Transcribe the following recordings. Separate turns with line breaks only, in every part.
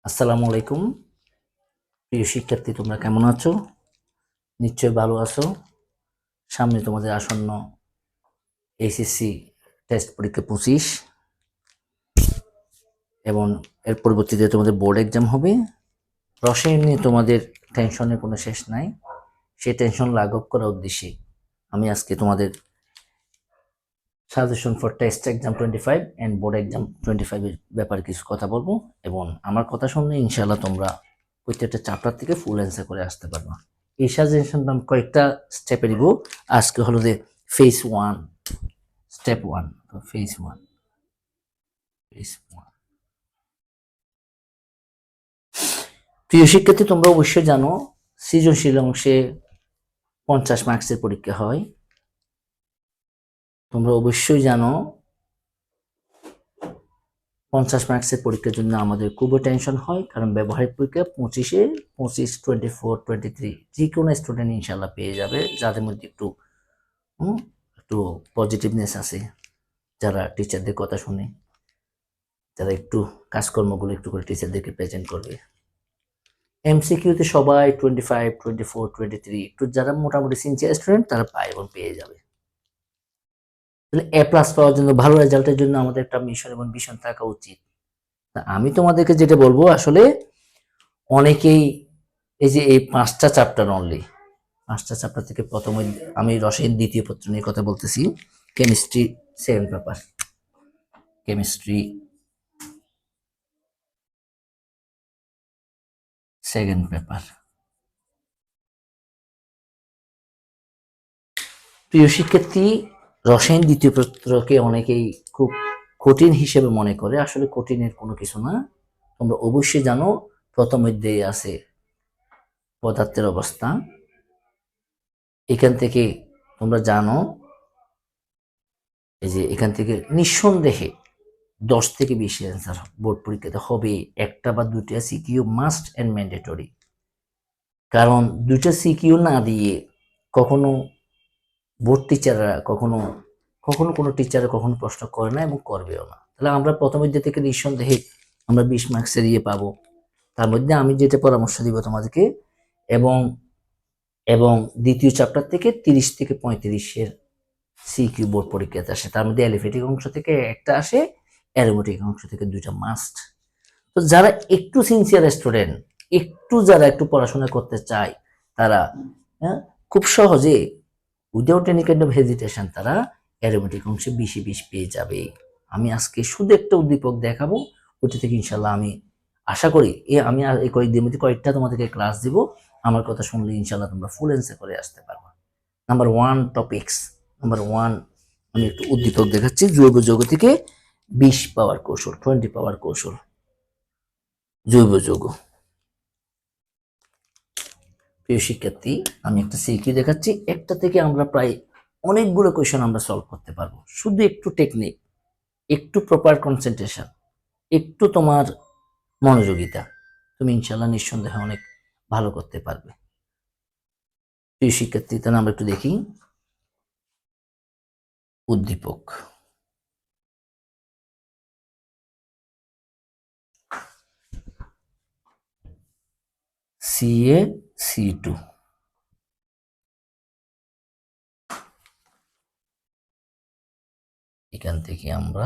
আসসালামু আলাইকুম। প্রিয় শিক্ষার্থী, তোমরা কেমন আছো? নিশ্চয়ই ভালো আছো। সামনে তোমাদের আসন্ন এইচএসসি টেস্ট পরীক্ষা 25 এবং এর পরবর্তীতে তোমাদের বোর্ড এক্সাম হবে। রসায়ন নিয়ে তোমাদের টেনশনের কোনো শেষ নাই। সেই টেনশন লাঘব করার উদ্দেশ্যে আমি আজকে তোমাদের suggestion for test exam 25 and board exam 25 এর ব্যাপারে কিছু কথা বলবো, এবং আমার কথা শুনলে ইনশাআল্লাহ তোমরা প্রত্যেকটা চ্যাপ্টার থেকে ফুল অ্যান্সার করে আসতে পারবা। এই সাজেশনটা আমি কয়েকটা স্টেপে দিব। আজকে হলো যে ফেজ 1, স্টেপ 1, ফেজ 1, ফেজ 1। প্রিয় শিক্ষার্থী, তোমরা অবশ্যই জানো সৃজনশীল অংশে 50 মার্কসের পরীক্ষা হয়। তোমরা অবশ্যই জানো 50 মার্কসের পরীক্ষার জন্য আমাদের খুবই টেনশন হয়, কারণ ব্যবহারিক পরীক্ষা 25, 24, 23 যে কোনো স্টুডেন্ট ইনশাল্লাহ পেয়ে যাবে, যাদের মধ্যে একটু পজিটিভনেস আছে, যারা টিচারদের কথা শুনে, যারা একটু কাজকর্মগুলো একটু করে টিচারদেরকে প্রেজেন্ট করবে। এমসিকিউতে সবাই 25, 24, 23 একটু যারা মোটামুটি সিনসিয়ার স্টুডেন্ট তারা পায় এবং পেয়ে যাবে। তাহলে এ প্লাস পাওয়ার জন্য, ভালো রেজাল্টের জন্য আমাদের একটা মিশন এবং ভিশন থাকা উচিত। আমি তোমাদেরকে যেটা বলবো, আসলে অনেকেই এই যে এই 5টা চ্যাপ্টার অনলি, 5টা চ্যাপ্টার থেকে প্রথমে আমি রসায়ন দ্বিতীয় পত্র নিয়ে কথা বলতেছি। Chemistry second paper, chemistry second paper. প্রিয় শিক্ষার্থী, রসায়ন দ্বিতীয় পত্রকে অনেকেই খুব কঠিন হিসেবে মনে করে। আসলে কঠিনের কোনো কিছু না। তোমরা অবশ্যই জানো প্রথম অধ্যায়ে আছে পদার্থের অবস্থা। এখান থেকে তোমরা জানো এই যে এখান থেকে নিঃসন্দেহে 10 থেকে 20 অ্যান্সার বোর্ড পরীক্ষাতে হবে। একটা বা দুইটা সিকিউ মাস্ট অ্যান্ড ম্যান্ডেটরি। কারণ দুইটা সিকিউ না দিয়ে কখনো বোর্ড টিচাররা কখনো কখনো কোনো টিচার কখনো প্রশ্ন করে না এবং করবেও না। তাহলে আমরা প্রথম অধ্যায় থেকে নিঃসন্দেহে আমরা 20 মার্কসের ইয়ে পাবো। তার মধ্যে আমি যেটা পরামর্শ দিব তোমাদেরকে, এবং এবং দ্বিতীয় চ্যাপ্টার থেকে 30 থেকে 35-এর সিকিউ বোর্ড পরীক্ষাতে আসে। তার মধ্যে অ্যালিফেটিক অংশ থেকে একটা আসে, অ্যারোমেটিক অংশ থেকে দুইটা মাস্ট। তো যারা একটু সিনসিয়ার স্টুডেন্ট, যারা একটু পড়াশোনা করতে চায়, তারা খুব সহজে without any kind of hesitation তারা অ্যারোমেটিক অংশে 20 পেয়ে যাবে। আমি আজকে শুধু একটা উদ্দীপক দেখাবো, ওইটা থেকে ইনশাল্লাহ আমি আশা করি আমি এই কয়েকদিনের মধ্যে কয়েকটা তোমাদেরকে ক্লাস দিব। আমার কথা শুনলে ইনশাল্লাহ তোমরা ফুল অ্যান্সার করে আসতে পারবে। নাম্বার 1 টপিক্স, নাম্বার 1 আমি একটু উদ্দীপক দেখাচ্ছি। জৈব যৌগ থেকে 20 পাওয়ার কৌশল, 20 পাওয়ার কৌশল, জৈব যৌগ। প্রিয় শিক্ষার্থী, আমি একটা সিকিউ দেখাচ্ছি। একটা থেকে আমরা প্রায় অনেকগুলো কোয়েশন আমরা সলভ করতে পারবো। শুধু একটু টেকনিক, একটু প্রপার কনসেন্ট্রেশন, একটু তোমার মনোযোগিতা, তুমি ইনশাল্লাহ নিঃসন্দেহে অনেক ভালো করতে পারবে। প্রিয় শিক্ষার্থী, তাহলে আমরা একটু দেখি উদ্দীপক। CaC2, এখান থেকে আমরা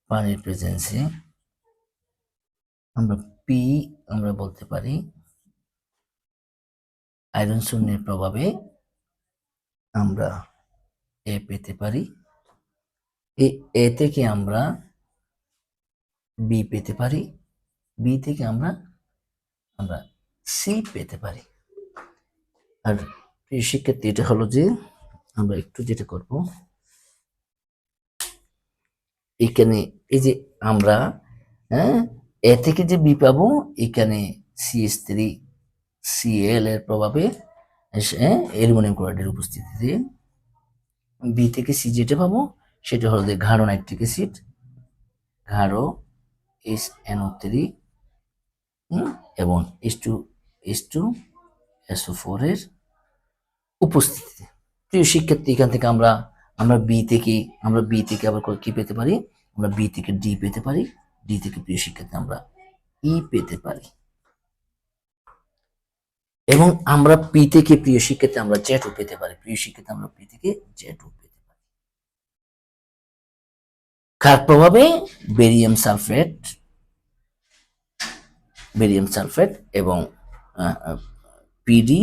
পানির প্রেজেন্সে আমরা পি আমরা বলতে পারি আয়রন শূন্যের প্রভাবে আমরা এ পেতে পারি। এই এ থেকে আমরা বি পেতে পারি, বি থেকে আমরা সি পেতে পারি। আর প্রিয় শিক্ষার্থী, এটা হলো যে আমরা একটু যেটা করব, এখানে এই যে আমরা এ থেকে যে বি পাবো, এখানে CH3 Cl এর প্রভাবে অ্যালুমিনিয়াম ক্লোরাইডের উপস্থিতিতে বি থেকে সি যেটা পাবো সেটা হলো যে গাঢ় নাইট্রিক অ্যাসিড, গাঢ় HNO3 এবং H2SO4 এর উপস্থিতিতে। প্রিয় শিক্ষার্থী, এখান থেকে আমরা বি থেকে আবার কি পেতে পারি, আমরা বি থেকে ডি পেতে পারি, ডি থেকে প্রিয় শিক্ষার্থী আমরা ই পেতে পারি, এবং আমরা পি থেকে প্রিয় শিক্ষার্থী আমরা জেটও পেতে পারি, প্রিয় শিক্ষার্থী আমরা পি থেকে জেটও পেতে পারি। কার প্রভাবে? বেরিয়াম সালফেট এবং পিডি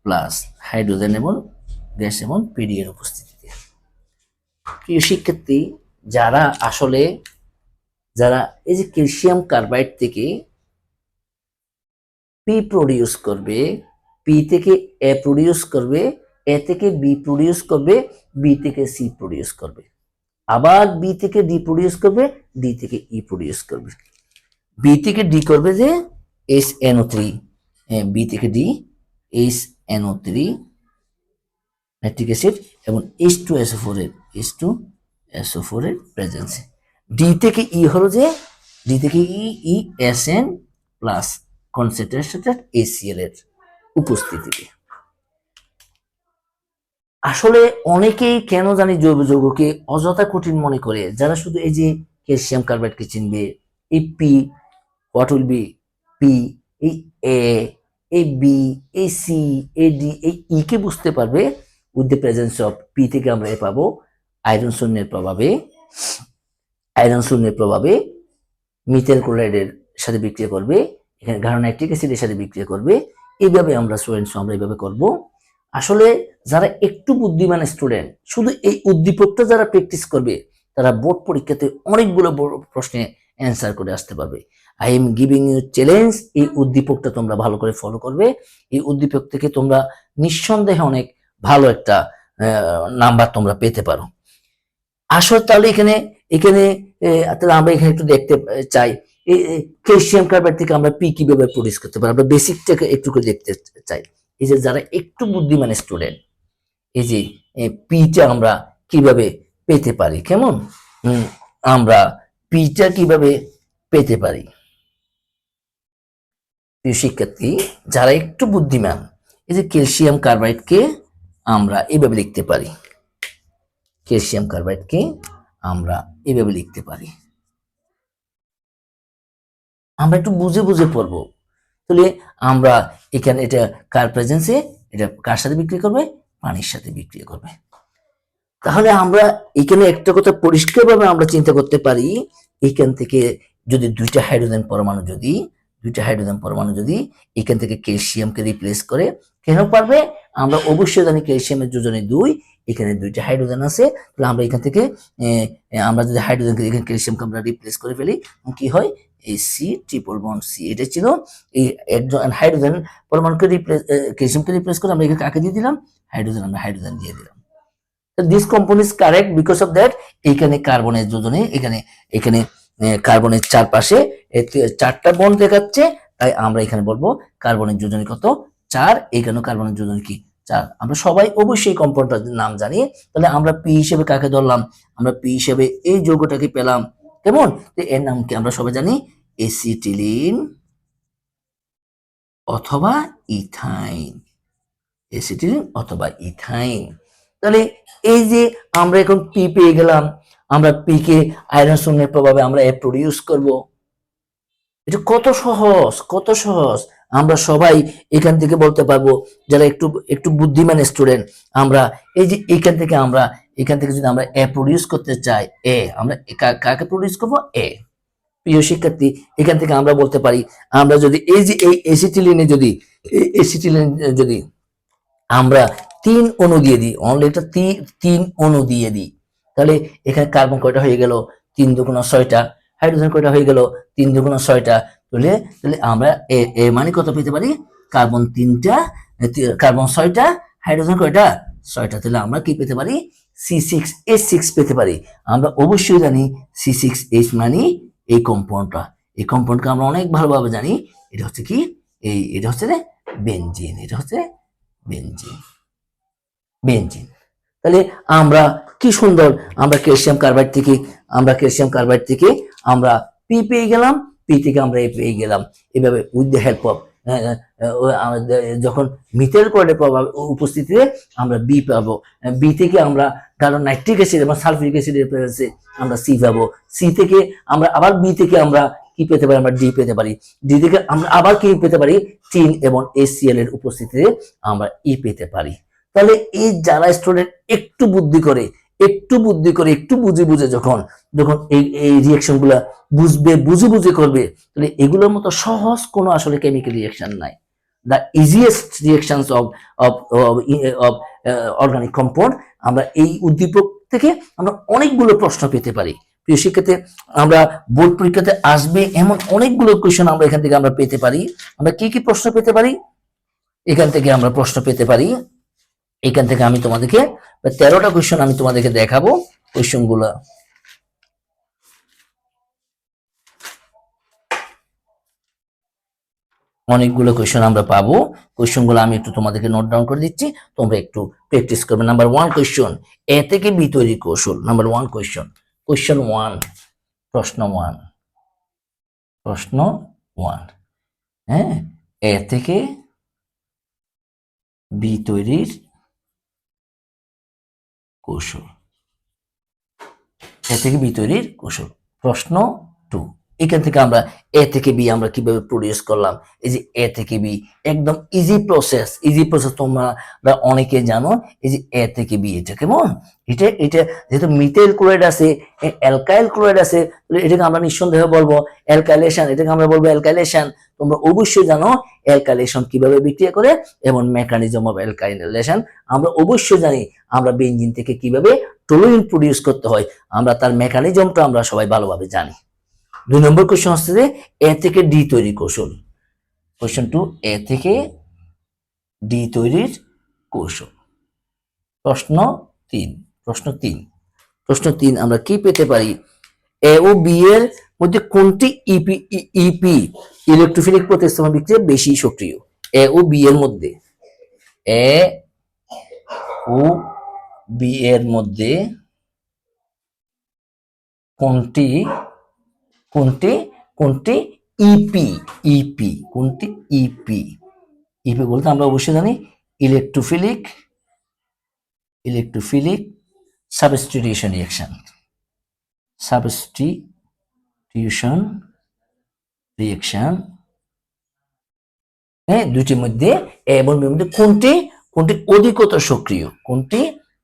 প্লাস হাইড্রোজেন এবং গ্যাস এবং পিডি এর উপস্থিতিতে। প্রিয় শিক্ষার্থী, যারা এই যে ক্যালসিয়াম কার্বাইড থেকে পি প্রডিউস করবে, পি থেকে এ প্রডিউস করবে, এ থেকে বি প্রডিউস করবে, বি থেকে সি প্রডিউস করবে, আবার বি থেকে ডি প্রডিউস করবে, ডি থেকে ই প্রডিউস করবে। বি থেকে ডি করবে যে HNO3, বি থেকে ডি HNO3 নাইট্রিক অ্যাসিড এবং H2SO4 এর প্রেজেন্সে। ডি থেকে ই হলো যে ডি থেকে ই SN প্লাস কনসেন্ট্রেটেড ACl এর উপস্থিতিতে। আসলে অনেকেই কেন জানি জৈব যৌগকে অযথা কঠিন মনে করে, যারা শুধু এই যে ক্যালসিয়াম কার্বাইডকে চিনবে, এই P, what will be P, এই এ, এই বি, এই সি, এই ডি, এই ই কে বুঝতে পারবে with the presence of P থেকে আমরা এ পাবো আয়রন শূন্যের প্রভাবে মিথেল ক্লোরাইডের সাথে বিক্রিয়া করবে, এখানে গাঢ় নাইট্রিক অ্যাসিডের সাথে বিক্রিয়া করবে। এইভাবে আমরা এইভাবে করব। আসলে যারা একটু বুদ্ধিমান স্টুডেন্ট, শুধু এই উদ্দীপকটা যারা প্র্যাকটিস করবে, তারা বোর্ড পরীক্ষাতে অনেকগুলো প্রশ্নে অ্যান্সার করে আসতে পারবে। I am giving you challenge, এই উদ্দীপকটা তোমরা ভালো করে ফলো করবে। এই উদ্দীপক থেকে তোমরা নিঃসন্দেহে অনেক ভালো একটা নাম্বার তোমরা পেতে পারো। আসলে তাহলে এখানে আমরা এখানে একটু দেখতে চাই ক্যালসিয়াম কার্বাইড থেকে আমরা পি কিভাবে প্রডিউস করতে পারি, আমরা বেসিকটাকে একটু করে দেখতে চাই। এই যে যারা একটু বুদ্ধিমান স্টুডেন্ট, এই যে পিটা আমরা কিভাবে পেতে পারি, কেমন আমরা পিটা কিভাবে পেতে পারি। প্রিয় শিক্ষার্থী, যারা একটু বুদ্ধিমান, এই যে ক্যালসিয়াম কার্বাইডকে আমরা এভাবে লিখতে পারি, ক্যালসিয়াম কার্বাইডকে আমরা এভাবে লিখতে পারি। আমরা একটু বুঝে বুঝে পড়বো। তাহলে আমরা এখানে এটা কার প্রেজেন্সে, এটা কার সাথে বিক্রিয়া করবে? পানির সাথে বিক্রিয়া করবে। তাহলে আমরা এখানে একটা কথা পরিষ্কারভাবে আমরা চিন্তা করতে পারি, এখান থেকে যদি দুইটা হাইড্রোজেন পরমাণু যদি এখান থেকে ক্যালসিয়ামকে রিপ্লেস করে, কেন পারবে? আমরা অবশ্যই জানি ক্যালসিয়ামের যোজনে 2, এখানে দুইটা হাইড্রোজেন আছে। তাহলে আমরা এখান থেকে আমরা যদি হাইড্রোজেনকে এখানে ক্যালসিয়ামকে আমরা রিপ্লেস করে ফেলি, কি হয়? এই সি ট্রিপল বন্ড সি, এটা ছিল এই একজন হাইড্রোজেন পরমাণুকে ক্যালসিয়ামকে রিপ্লেস করে আমরা এখানে কাকে দিয়ে দিলাম? আমরা হাইড্রোজেন দিয়ে দিলাম। This compound is correct because of that এখানে কার্বনের যোজনে, এখানে কার্বনের চারপাশে 4টা বন্ড দেখাচ্ছে, তাই আমরা এখানে বলবো কার্বনের যোজনী কত? 4। এখানে কার্বনের যোজনী কি? 4। আমরা সবাই অবশ্যই কম্পাউন্ডটার নাম জানি। তাহলে আমরা পি হিসেবে কাকে ধরলাম? আমরা পি হিসেবে এই যৌগটাকে পেলাম, কেমন? এর নাম কি আমরা সবাই জানি? এসিটিলিন অথবা ইথাইন। তাহলে এই যে আমরা এখন পি পেয়ে গেলাম, আমরা পি কে আয়রন শূন্যের প্রভাবে আমরা এ প্রডিউস করব। এটা কত সহজ। আমরা সবাই এখান থেকে বলতে পারবো, যারা একটু বুদ্ধিমান স্টুডেন্ট, আমরা এই যে এখান থেকে যদি আমরা এ প্রডিউস করতে চাই, আমরা কাকে প্রডিউস করবো? এ। প্রিয় শিক্ষার্থী, এখান থেকে আমরা বলতে পারি, আমরা যদি এই যে এই এসিটিলিনে যদি আমরা 3 অণু দিয়ে দিই, অনলি এটা 3 অণু দিয়ে দিই, তাহলে এখানে কার্বন কয়টা হয়ে গেল? 3 দুগুণা 6টা। হাইড্রোজেন কয়টা হয়ে গেল? 3 দুগুণা 6টা। তাহলে আমরা এ মানে কত পেতে পারি? কার্বন 3টা, কার্বন 6টা, হাইড্রোজেন কয়টা? 6টা। তাহলে আমরা কি পেতে পারি? C6H6 পেতে পারি। আমরা অবশ্যই জানি C6H মানে এই কম্পাউন্ডকে আমরা অনেক ভালোভাবে জানি, এটা হচ্ছে কি? এটা হচ্ছে বেনজিন। তাহলে আমরা কি সুন্দর, আমরা ক্যালসিয়াম কার্বাইড থেকে আমরা পি পেয়ে গেলাম, পি থেকে আমরা এ পেয়ে গেলাম। এভাবে উইথ দ্য হেল্প অফ যখন মিথেল ক্লোরাইডের প্রভাব উপস্থিতিতে আমরা বি পাবো, বি থেকে আমরা কারণ নাইট্রিক অ্যাসিড এবং সালফিউরিক অ্যাসিডের প্রেজেন্সে আমরা সি পাবো, সি থেকে আমরা আবার বি থেকে আমরা কি কি পেতে পারি আমরা ডি পেতে পারি, ডি থেকে আমরা আবার কি পেতে পারি টিন এবং এসিএল এর উপস্থিতিতে আমরা ই পেতে পারি। তাহলে এই যারা স্টুডেন্ট একটু বুদ্ধি করে একটু বুঝে বুঝে যখন যখন এই রিয়াকশন গুলা বুঝে করবে, তাহলে এগুলোর মতো সহজ কোনো আসলে কেমিক্যাল রিয়াকশন নাই। The easiest reactions of of of organic compound, আমরা এই উদ্দীপক থেকে আমরা অনেকগুলো প্রশ্ন পেতে পারি। প্রিয় শিক্ষার্থী, আমরা বোর্ড পরীক্ষাতে আসবে এমন অনেকগুলো কোয়েশ্চেন আমরা এখান থেকে আমরা পেতে পারি। আমরা কি কি প্রশ্ন পেতে পারি এখান থেকে আমরা প্রশ্ন পেতে পারি। এখান থেকে আমি তোমাদেরকে 13টা কোয়েশ্চেন আমি তোমাদেরকে দেখাবো। কোয়েশ্চেন গুলো অনেকগুলো কোয়েশ্চেন আমরা পাবো। কোয়েশ্চেন গুলো আমি একটু তোমাদেরকে নোট ডাউন করে দিচ্ছি, তোমরা একটু প্র্যাকটিস করবে। নাম্বার 1 কোয়েশ্চেন, এ থেকে বি তৈরি কৌশল। নাম্বার 1 কোয়েশ্চেন, কোয়েশ্চেন 1, প্রশ্ন 1, প্রশ্ন 1, হ্যাঁ, এ থেকে বি তৈরির কৌশল। এ থেকে বি তৈরির কৌশল। প্রশ্ন 2, এখান থেকে আমরা এ থেকে বি আমরা কিভাবে প্রডিউস করলাম। এই যে এ থেকে বি একদম ইজি প্রসেস তোমরা অনেকে জানো। এই যে এ থেকে বি, এটা কেমন, এটা যেহেতু মিথাইল ক্লোরাইড আছে, অ্যালকাইল ক্লোরাইড আছে, এটাকে আমরা নিঃসন্দেহে বলবো অ্যালকাইলেশন, এটাকে আমরা বলবো অ্যালকাইলেশন। তোমরা অবশ্যই জানো অ্যালকাইলেশন কিভাবে বিক্রিয়া করে এবং মেকানিজম অফ অ্যালকাইলেশন আমরা অবশ্যই জানি। আমরা বেনজিন থেকে কিভাবে টলুইন প্রডিউস করতে হয়, আমরা তার মেকানিজমটা আমরা সবাই ভালোভাবে জানি। 2 নম্বর কোশ্চেন হচ্ছে যে এ থেকে ডি তৈরি কৌশল। কোশ্চেন 2, এ থেকে ডি তৈরির কৌশল। প্রশ্ন 3, প্রশ্ন 3 আমরা কি পেতে পারি, এ ও বি এর মধ্যে কোনটি ইপি ইলেকট্রোফিলিক প্রতিস্থাপন বিক্রিয়া বেশি সক্রিয়। এ ও বি এর মধ্যে, এ ও বি এর মধ্যে কোনটি ইপি কোনটি ইপি বলতে আমরা অবশ্যই জানি ইলেকট্রোফিলিক সাবস্টিটিউশন রিঅ্যাকশন, হ্যাঁ, দুইটির মধ্যে এ এবং বি এর মধ্যে কোনটি অধিকতর সক্রিয়,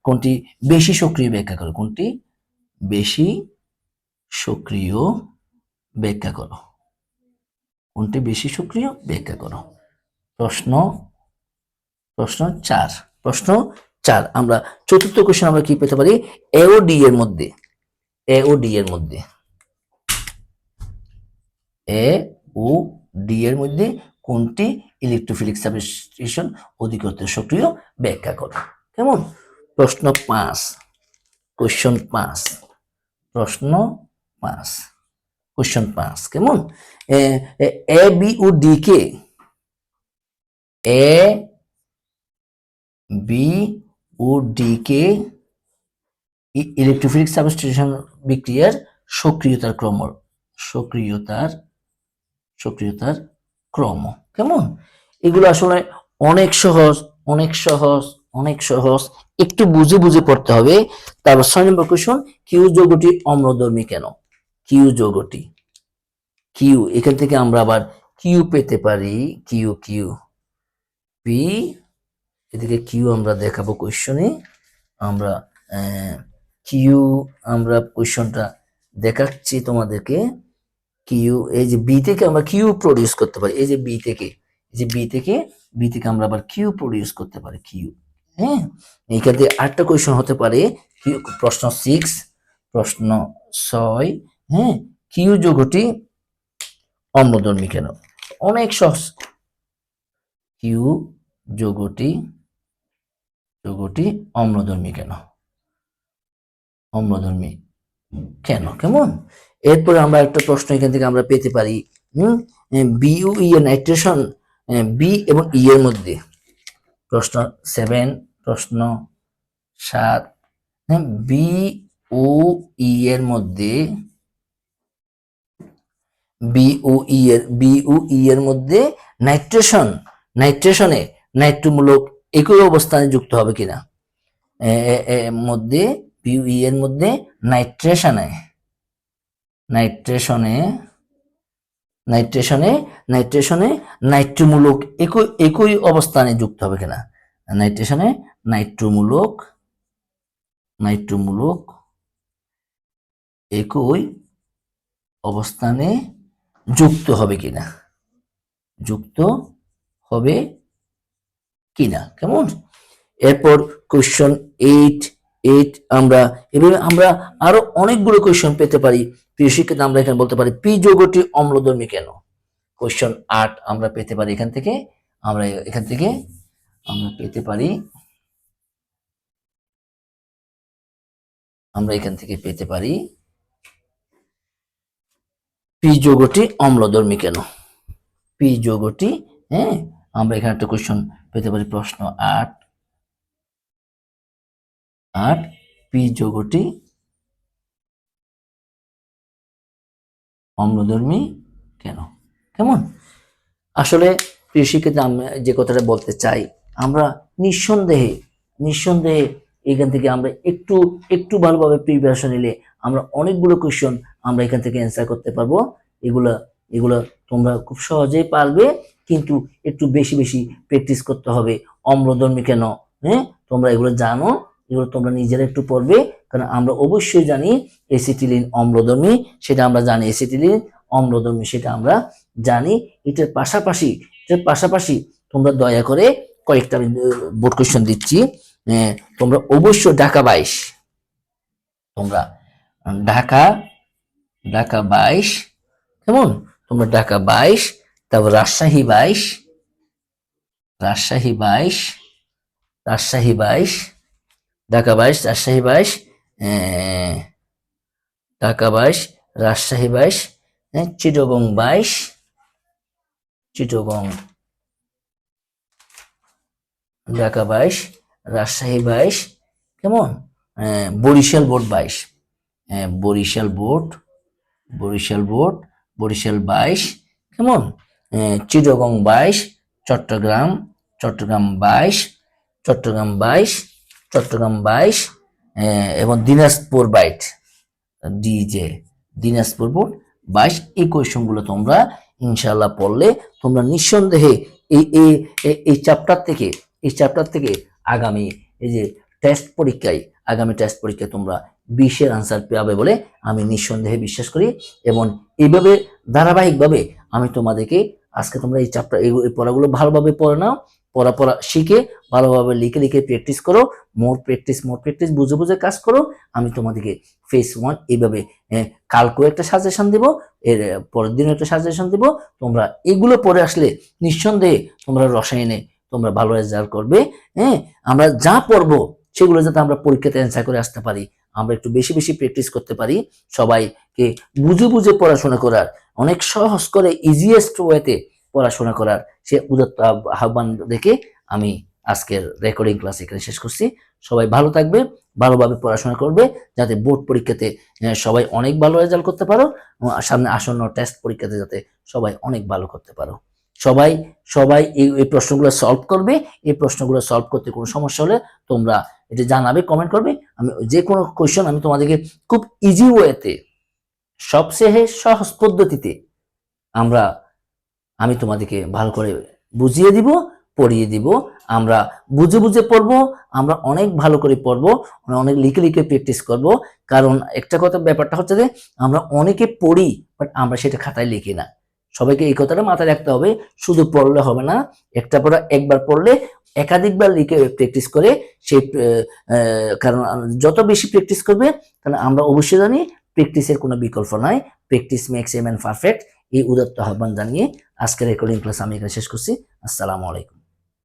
কোনটি বেশি সক্রিয় ব্যাখ্যা করো, কোনটি বেশি সক্রিয় ব্যাখ্যা করো, কোনটি বেশি সক্রিয় ব্যাখ্যা করো। প্রশ্ন 4, আমরা চতুর্থ কোশ্চেন আমরা কি পেতে পারি, এ ও ডি এর মধ্যে কোনটি ইলেকট্রোফিলিক সাবস্টিটিউশন অধিকতর সক্রিয় ব্যাখ্যা করো। কেমন। প্রশ্ন 5, কোশ্চেন 5, কেমন, A B O D K electrophilic substitution বিক্রিয়ার সক্রিয়তার ক্রম কেমন। এগুলো আসলে অনেক সহজ, একটু বুঝে পড়তে হবে। তারপর 6 নম্বর কোশ্চেন, কিউ যৌগটি অম্লধর্মী কেন। কিউ এখান থেকে আমরা আবার কিউ পেতে পারি, কিউ পি, এদিকে কিউ আমরা দেখাবো কোশ্চেনে। আমরা কোশ্চেনটা দেখাচ্ছি তোমাদেরকে। কিউ, এই যে বি থেকে আমরা কিউ প্রডিউস করতে পারি, এই যে বি থেকে আমরা আবার কিউ প্রডিউস করতে পারি, কিউ। হ্যাঁ, এইখান থেকে আরেকটা কোয়েশ্চেন হতে পারে, প্রশ্ন 6, হ্যাঁ, কিউ যৌগটি অম্লধর্মী কেন। অনেক সহজ, কিউ যৌগটি অম্লধর্মী কেমন। এরপরে আমরা একটা প্রশ্ন এখান থেকে আমরা পেতে পারি, বি ও ই এর নাইট্রেশন, বি এবং ই এর মধ্যে। প্রশ্ন 7, প্রশ্ন 7, বি ও ই এর মধ্যে নাইট্রেশনে নাইট্রোমূলক একই অবস্থানে যুক্ত হবে কিনা। মধ্যে বি ও ই এর মধ্যে নাইট্রেশনে নাইট্রেশনে নাইট্রেশনে নাইট্রোমূলক একই একই অবস্থানে যুক্ত হবে কিনা, নাইট্রেশনে নাইট্রোমূলক নাইট্রোমূলক একই অবস্থানে যুক্ত হবে কিনা, যুক্ত হবে কিনা। কেমন? এরপর কোশ্চেন 8 আমরা এভাবে আমরা আরো অনেকগুলো কোশ্চেন পেতে পারি। প্রিয় শিক্ষার্থী, আমরা এখানে বলতে পারি পি যৌগটি অম্লধর্মী কেন। কোশ্চেন 8 আমরা পেতে পারি এখান থেকে, আমরা পেতে পারি, আমরা এখান থেকে পেতে পারি পি যৌগটি অম্লধর্মী কেন, পি যৌগটি। হ্যাঁ, আমরা এখানে একটা কোশ্চেন পেতে পারি, প্রশ্ন 8 পি যৌগটি অম্লধর্মী কেন। কেমন? আসলে প্রিয় শিক্ষার্থী, আমি যে কথাটা বলতে চাই, আমরা নিঃসন্দেহে এখান থেকে আমরা একটু ভালোভাবে প্রিপারেশন নিলে আমরা অনেকগুলো কোয়েশ্চন আমরা এখান থেকে অ্যান্সার করতে পারবো। এগুলা তোমরা খুব সহজেই পারবে, কিন্তু একটু বেশি বেশি প্র্যাকটিস করতে হবে। অম্লধর্মী কেন, হ্যাঁ, তোমরা এগুলো জানো, এগুলো তোমরা নিজেরা একটু পড়বে, কারণ আমরা অবশ্যই জানি এসিটিলিন অম্লধর্মী, সেটা আমরা জানি, এসিটিলিন অম্লধর্মী সেটা আমরা জানি। এটার পাশাপাশি তোমরা দয়া করে কয়েকটা আমি বোর্ড কোয়েশ্চেন দিচ্ছি, তোমরা অবশ্যই ঢাকা 22, তোমরা ঢাকা 22, কেমন, তোমরা ঢাকা 22, তারপর রাজশাহী 22, রাজশাহী 22, ঢাকা 22, রাজশাহী 22, ঢাকা 22, রাজশাহী 22, চিটাগং 22, চিটাগং, ঢাকা 22, রাজশাহী 22, কেমন, বরিশাল বোর্ড 22, বরিশাল 22, কেমন, চিটাগং 22, চট্টগ্রাম 22, চট্টগ্রাম 22, এবং দিনাজপুর বাইট ডিজে, দিনাজপুর বোর্ড 22। এই কোয়েশনগুলো তোমরা ইনশাল্লাহ পড়লে তোমরা নিঃসন্দেহে এই চ্যাপ্টার থেকে আগামী টেস্ট পরীক্ষায় তোমরা 20-এর আনসার পাবে বলে আমি নিঃসন্দেহে বিশ্বাস করি। এবং এইভাবে ধারাবাহিকভাবে আমি তোমাদেরকে আজকে, তোমরা এই চ্যাপ্টার এই পড়াগুলো ভালোভাবে পড়ে নাও, পড়া শিখে ভালোভাবে লিখে প্র্যাকটিস করো, মোর প্র্যাকটিস বুঝে কাজ করো। আমি তোমাদেরকে ফেজ 1 এইভাবে কালকেও একটা সাজেশন দিব, এর পরের দিনও একটা সাজেশন দিব। তোমরা এগুলো পড়ে আসলে নিঃসন্দেহে তোমরা রসায়নে তোমরা ভালো রেজাল্ট করবে। হ্যাঁ, আমরা যা পড়বো সেগুলো যাতে আমরা পরীক্ষাতে অ্যান্সার করে আসতে পারি, আমরা একটু বেশি প্র্যাকটিস করতে পারি, সবাইকে বুঝে পড়াশোনা করার, অনেক সহজ করে ইজিয়েস্ট ওয়েতে পড়াশোনা করার সে উদাত্ত আহ্বান দেখে আমি আজকের রেকর্ডিং ক্লাস এখানে শেষ করছি। সবাই ভালো থাকবে, ভালোভাবে পড়াশোনা করবে, যাতে বোর্ড পরীক্ষাতে সবাই অনেক ভালো রেজাল্ট করতে পারো, সামনে আসন্ন টেস্ট পরীক্ষাতে যাতে সবাই অনেক ভালো করতে পারো। সবাই এই প্রশ্নগুলো সলভ করবে। এই প্রশ্নগুলো সলভ করতে কোনো সমস্যা হলে তোমরা এটা জানাবে, কমেন্ট করবে। আমি যে কোনো কোয়েশ্চন আমি তোমাদেরকে খুব ইজি ওয়েতে, সবচেয়ে সহজ পদ্ধতিতে আমি তোমাদেরকে ভালো করে বুঝিয়ে দিব, পড়িয়ে দিব। আমরা বুঝে পড়বো, আমরা অনেক ভালো করে পড়বো, অনেক লিখে প্র্যাকটিস করব। কারণ একটা কথা, ব্যাপারটা হচ্ছে যে আমরা অনেকে পড়ি, বাট আমরা সেটা খাতায় লিখি না। সবাইকে এই কথাটা মাথায় রাখতে হবে, শুধু পড়লে হবে না, একটা পড়া একবার পড়লে একাধিকবার লিখে প্র্যাকটিস করে সেই, কারণ যত বেশি প্র্যাকটিস করবে, কারণ আমরা অবশ্যই জানি প্র্যাকটিসের কোনো বিকল্প নাই, practice makes a man perfect. এই উদাত্ত আহ্বান জানিয়ে আজকের রেকর্ডিং ক্লাস আমি এখানে শেষ করছি। আসসালামু আলাইকুম।